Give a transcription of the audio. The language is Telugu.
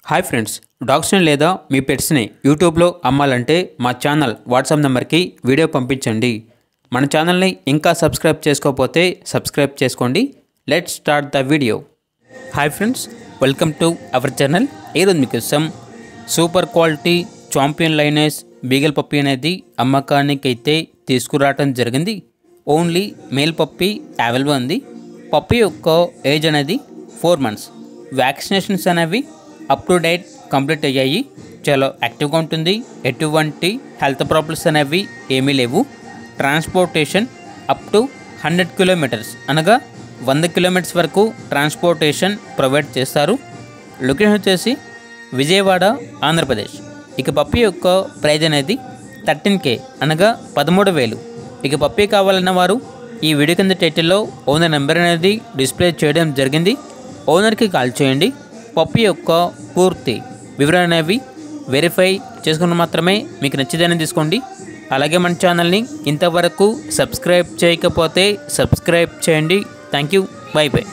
హాయ్ ఫ్రెండ్స్, డాగ్స్ని లేదా మీ పెట్స్ని యూట్యూబ్లో అమ్మాలంటే మా ఛానల్ వాట్సాప్ నెంబర్కి వీడియో పంపించండి. మన ఛానల్ని ఇంకా సబ్స్క్రైబ్ చేసుకోకపోతే సబ్స్క్రైబ్ చేసుకోండి. Let's start the video. Hi friends, welcome to our channel. ఈరోజు మీకోసం super quality champion lioness beagle puppy అనేది అమ్మకానికి అయితే తీసుకురావడం జరిగింది. ఓన్లీ మేల్ పప్పీ అవైలబుల్ ఉంది. పప్పీ యొక్క ఏజ్ అనేది 4 months. వ్యాక్సినేషన్స్ అనేవి అప్ టు డేట్ కంప్లీట్ అయ్యాయి. చాలా యాక్టివ్గా ఉంటుంది. ఎటువంటి హెల్త్ ప్రాబ్లమ్స్ అనేవి ఏమీ లేవు. ట్రాన్స్పోర్టేషన్ అప్ టు 100 kilometers అనగా 100 kilometers వరకు ట్రాన్స్పోర్టేషన్ ప్రొవైడ్ చేస్తారు. లొకేషన్ వచ్చేసి విజయవాడ, ఆంధ్రప్రదేశ్. ఇక పప్పీ యొక్క ప్రైజ్ అనేది 13K అనగా 13,000. ఇక పప్పీ కావాలన్న వారు ఈ వీడియో కింద టైటిల్లో ఓనర్ నెంబర్ అనేది డిస్ప్లే చేయడం జరిగింది. ఓనర్కి కాల్ చేయండి. పప్పీ యొక్క పూర్తి వివరణ అనేవి వెరిఫై చేసుకుని మాత్రమే మీకు నచ్చిదని తీసుకోండి. అలాగే మన ఛానల్ని ఇంతవరకు సబ్స్క్రైబ్ చేయకపోతే సబ్స్క్రైబ్ చేయండి. Thank you. By by.